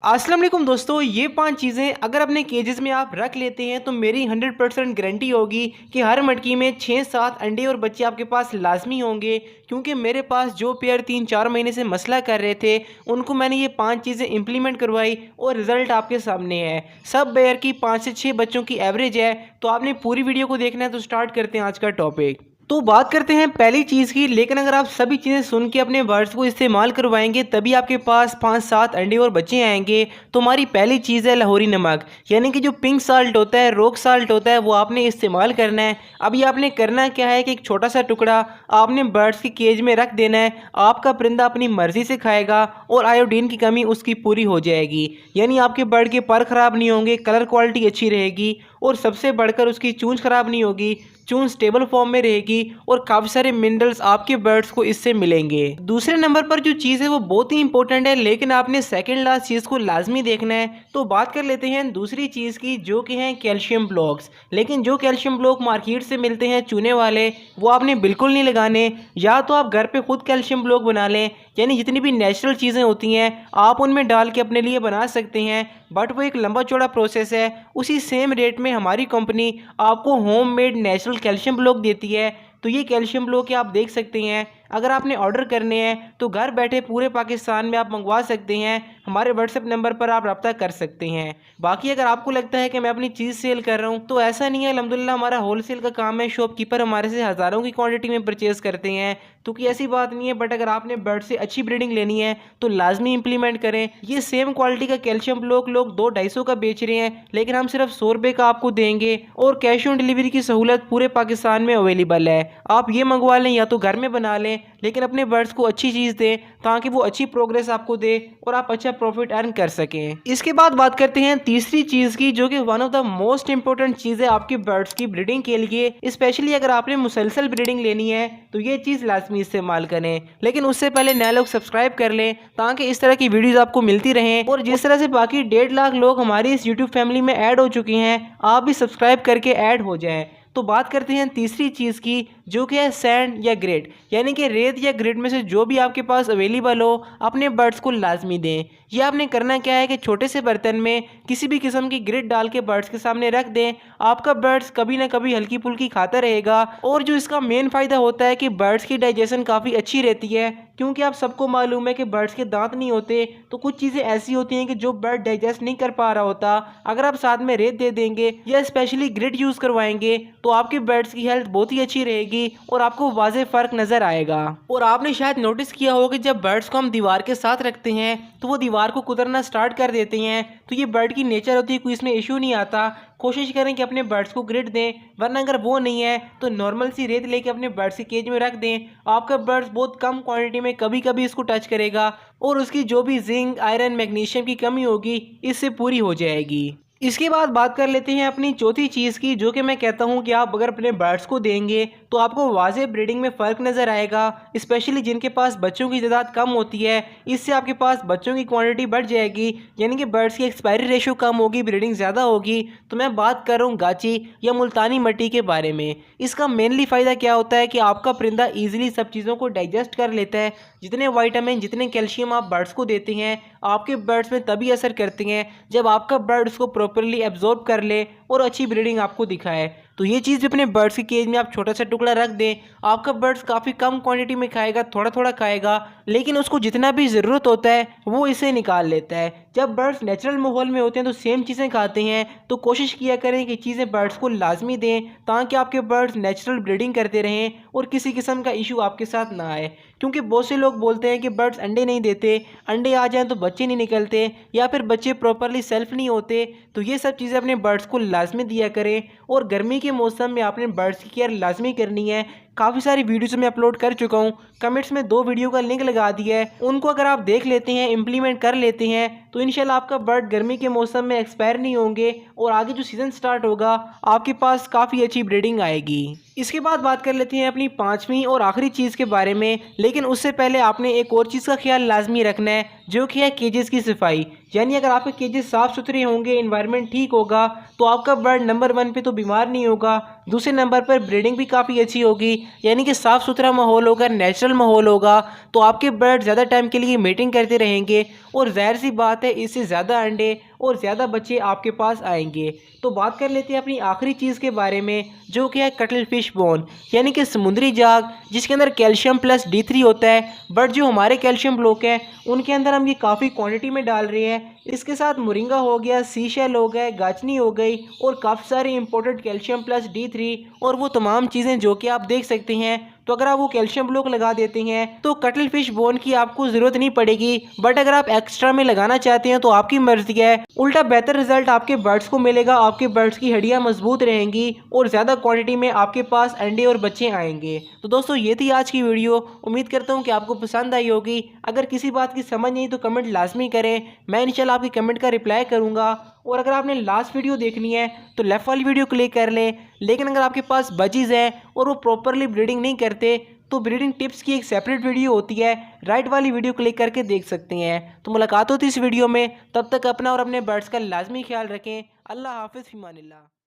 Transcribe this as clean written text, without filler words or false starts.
अस्सलाम वालेकुम दोस्तों, ये 5 चीज़ें अगर अपने केजेस में आप रख लेते हैं तो मेरी 100% गारंटी होगी कि हर मटकी में 6-7 अंडे और बच्चे आपके पास लाजमी होंगे। क्योंकि मेरे पास जो पेयर 3-4 महीने से मसला कर रहे थे उनको मैंने ये 5 चीज़ें इंप्लीमेंट करवाई और रिज़ल्ट आपके सामने है। सब पेयर की 5 से 6 बच्चों की एवरेज है। तो आपने पूरी वीडियो को देखना है, तो स्टार्ट करते हैं आज का टॉपिक। तो बात करते हैं पहली चीज़ की। लेकिन अगर आप सभी चीज़ें सुन के अपने वर्ड्स को इस्तेमाल करवाएंगे तभी आपके पास 5-7 अंडे और बच्चे आएंगे। तो हमारी पहली चीज़ है लाहौरी नमक, यानी कि जो पिंक साल्ट होता है, रॉक साल्ट होता है, वो आपने इस्तेमाल करना है। अभी आपने करना क्या है कि एक छोटा सा टुकड़ा आपने बर्ड्स की केज में रख देना है। आपका परिंदा अपनी मर्ज़ी से खाएगा और आयोडीन की कमी उसकी पूरी हो जाएगी। यानी आपके बर्ड के पर ख़राब नहीं होंगे, कलर क्वालिटी अच्छी रहेगी और सबसे बढ़कर उसकी चूंच ख़राब नहीं होगी, चून स्टेबल फॉर्म में रहेगी और काफ़ी सारे मिनरल्स आपके बर्ड्स को इससे मिलेंगे। दूसरे नंबर पर जो चीज़ है वो बहुत ही इंपॉर्टेंट है, लेकिन आपने सेकंड लास्ट चीज़ को लाजमी देखना है। तो बात कर लेते हैं दूसरी चीज़ की, जो कि हैं कैल्शियम ब्लॉक्स। लेकिन जो कैल्शियम ब्लॉक मार्केट से मिलते हैं चूने वाले, वो आपने बिल्कुल नहीं लगाने। या तो आप घर पर खुद कैल्शियम ब्लॉक बना लें, यानी जितनी भी नेचुरल चीज़ें होती हैं आप उनमें डाल के अपने लिए बना सकते हैं, बट वो एक लंबा चौड़ा प्रोसेस है। उसी सेम रेट में हमारी कंपनी आपको home made natural calcium block देती है। तो ये कैल्शियम ब्लॉक आप देख सकते हैं, अगर आपने ऑर्डर करने हैं तो घर बैठे पूरे पाकिस्तान में आप मंगवा सकते हैं। हमारे व्हाट्सएप नंबर पर आप रब्ता कर सकते हैं। बाकी अगर आपको लगता है कि मैं अपनी चीज़ सेल कर रहा हूँ, तो ऐसा नहीं है। अल्हम्दुलिल्लाह हमारा होलसेल का काम है, शॉपकीपर हमारे से हज़ारों की क्वांटिटी में परचेज़ करते हैं, तो कि ऐसी बात नहीं है। बट अगर आपने बर्ड से अच्छी ब्रीडिंग लेनी है तो लाजमी इंप्लीमेंट करें। ये सेम क्वालिटी का कैल्शियम ब्लॉक लोग 200-250 का बेच रहे हैं, लेकिन हम सिर्फ 100 रुपये का आपको देंगे और कैश ऑन डिलीवरी की सहूलत पूरे पाकिस्तान में अवेलेबल है। आप ये मंगवा लें या तो घर में बना लें, लेकिन अपने बर्ड्स को अच्छी चीज़ दें ताकि वो अच्छी प्रोग्रेस आपको दे और आप अच्छा प्रॉफिट अर्न कर सकें। इसके बाद बात करते हैं तीसरी चीज़ की, जो कि one of the most important चीज़ है आपके बर्ड्स की ब्रीडिंग के लिए। स्पेशली अगर आपने मुसलसल ब्रीडिंग लेनी है तो ये चीज़ लाजमी इस्तेमाल करें। लेकिन उससे पहले नए लोग सब्सक्राइब कर लें ताकि इस तरह की वीडियोज़ आपको मिलती रहें। और जिस तरह से बाकी 1.5 लाख लोग हमारी इस यूट्यूब फैमिली में ऐड हो चुके हैं, आप भी सब्सक्राइब करके ऐड हो जाएं। तो बात करते हैं तीसरी चीज़ की, जो कि है सैंड या ग्रेट, यानी कि रेत या ग्रेट में से जो भी आपके पास अवेलेबल हो अपने बर्ड्स को लाजमी दें। ये आपने करना क्या है कि छोटे से बर्तन में किसी भी किस्म की ग्रेट डाल के बर्ड्स के सामने रख दें। आपका बर्ड्स कभी ना कभी हल्की फुल्की खाता रहेगा। और जो इसका मेन फ़ायदा होता है कि बर्ड्स की डाइजेशन काफ़ी अच्छी रहती है, क्योंकि आप सबको मालूम है कि बर्ड्स के दांत नहीं होते, तो कुछ चीज़ें ऐसी होती हैं कि जो बर्ड डाइजेस्ट नहीं कर पा रहा होता। अगर आप साथ में रेत दे देंगे या स्पेशली ग्रेट यूज़ करवाएंगे तो आपके बर्ड्स की हेल्थ बहुत ही अच्छी रहेगी और आपको वाज़े फ़र्क नज़र आएगा। और आपने शायद नोटिस किया होगा कि जब बर्ड्स को हम दीवार के साथ रखते हैं तो वो दीवार को कुतरना स्टार्ट कर देते हैं। तो ये बर्ड की नेचर होती है, कोई इसमें इशू नहीं आता। कोशिश करें कि अपने बर्ड्स को ग्रिड दें, वरना अगर वो नहीं है तो नॉर्मल सी रेत लेके अपने बर्ड्स की केज में रख दें। आपका बर्ड्स बहुत कम क्वांटिटी में कभी कभी इसको टच करेगा और उसकी जो भी जिंक, आयरन, मैग्नीशियम की कमी होगी इससे पूरी हो जाएगी। इसके बाद बात कर लेते हैं अपनी चौथी चीज़ की, जो कि मैं कहता हूं कि आप अगर अपने बर्ड्स को देंगे तो आपको वाज़े ब्रीडिंग में फ़र्क नज़र आएगा। स्पेशली जिनके पास बच्चों की तादाद कम होती है, इससे आपके पास बच्चों की क्वांटिटी बढ़ जाएगी, यानी कि बर्ड्स की एक्सपायरी रेशो कम होगी, ब्रीडिंग ज़्यादा होगी। तो मैं बात कर रहा हूँ गाची या मुल्तानी मट्टी के बारे में। इसका मेनली फ़ायदा क्या होता है कि आपका परिंदा ईजिली सब चीज़ों को डाइजेस्ट कर लेता है। जितने वाइटामिन, जितने कैल्शियम आप बर्ड्स को देते हैं आपके बर्ड्स में तभी असर करते हैं जब आपका बर्ड उसको प्रॉपरली एब्जॉर्ब कर ले और अच्छी ब्रीडिंग आपको दिखाए। तो ये चीज़ भी अपने बर्ड्स की केज में आप छोटा सा टुकड़ा रख दें। आपका बर्ड्स काफ़ी कम क्वांटिटी में खाएगा, थोड़ा थोड़ा खाएगा, लेकिन उसको जितना भी ज़रूरत होता है वो इसे निकाल लेता है। जब बर्ड्स नेचुरल माहौल में होते हैं तो सेम चीज़ें खाते हैं। तो कोशिश किया करें कि चीज़ें बर्ड्स को लाजमी दें ताकि आपके बर्ड्स नेचुरल ब्रीडिंग करते रहें और किसी किस्म का इशू आपके साथ ना आए। क्योंकि बहुत से लोग बोलते हैं कि बर्ड्स अंडे नहीं देते, अंडे आ जाएँ तो बच्चे नहीं निकलते या फिर बच्चे प्रॉपरली सेल्फ नहीं होते। तो ये सब चीज़ें अपने बर्ड्स को लाजमी दिया करें। और गर्मी के मौसम में आपने बर्ड्स की केयर लाजमी करनी है। काफ़ी सारी वीडियोस में अपलोड कर चुका हूँ, कमेंट्स में 2 वीडियो का लिंक लगा दिया है। उनको अगर आप देख लेते हैं, इंप्लीमेंट कर लेते हैं तो इंशाल्लाह आपका बर्ड गर्मी के मौसम में एक्सपायर नहीं होंगे और आगे जो सीज़न स्टार्ट होगा आपके पास काफ़ी अच्छी ब्रीडिंग आएगी। इसके बाद बात कर लेते हैं अपनी 5वीं और आखिरी चीज़ के बारे में। लेकिन उससे पहले आपने एक और चीज़ का ख्याल लाजमी रखना है, जो कि है केजेस की सफाई। यानी अगर आपके केजेस साफ़ सुथरे होंगे, इन्वायरमेंट ठीक होगा, तो आपका बर्ड नंबर 1 पे तो बीमार नहीं होगा, दूसरे नंबर पर ब्रीडिंग भी काफ़ी अच्छी होगी, यानी कि साफ़ सुथरा माहौल होगा, नेचुरल माहौल होगा, तो आपके बर्ड ज़्यादा टाइम के लिए मीटिंग करते रहेंगे और ज़ाहिर सी बात है इससे ज़्यादा अंडे और ज़्यादा बच्चे आपके पास आएंगे। तो बात कर लेते हैं अपनी आखिरी चीज़ के बारे में, जो कि है कटल फिश बोन, यानी कि समुद्री जाग, जिसके अंदर कैल्शियम प्लस D3 होता है। बट जो हमारे कैल्शियम ब्लॉक है उनके अंदर हम ये काफ़ी क्वांटिटी में डाल रहे हैं। इसके साथ मोरिंगा हो गया, सी शेल हो गए, गाचनी हो गई और काफ़ी सारे इंपॉर्टेंट कैल्शियम प्लस D3 और वो तमाम चीज़ें जो कि आप देख सकते हैं। तो अगर आप वो कैल्शियम ब्लॉक लगा देते हैं तो कटल फिश बोन की आपको ज़रूरत नहीं पड़ेगी। बट अगर आप एक्स्ट्रा में लगाना चाहते हैं तो आपकी मर्जी है। उल्टा बेहतर रिजल्ट आपके बर्ड्स को मिलेगा, आपके बर्ड्स की हड्डियां मजबूत रहेंगी और ज़्यादा क्वांटिटी में आपके पास अंडे और बच्चे आएंगे। तो दोस्तों ये थी आज की वीडियो, उम्मीद करता हूँ कि आपको पसंद आई होगी। अगर किसी बात की समझ नहीं तो कमेंट लाजमी करें, मैं इंशाल्लाह आपकी कमेंट का रिप्लाई करूँगा। और अगर आपने लास्ट वीडियो देखनी है तो लेफ़्ट वाली वीडियो क्लिक कर लें। लेकिन अगर आपके पास बजीज़ हैं और वो प्रॉपरली ब्रीडिंग नहीं करते तो ब्रीडिंग टिप्स की एक सेपरेट वीडियो होती है, राइट वाली वीडियो क्लिक करके देख सकते हैं। तो मुलाकात होती है इस वीडियो में, तब तक अपना और अपने बर्ड्स का लाजमी ख्याल रखें। अल्लाह हाफिज़, फ़िमानिल्लाह।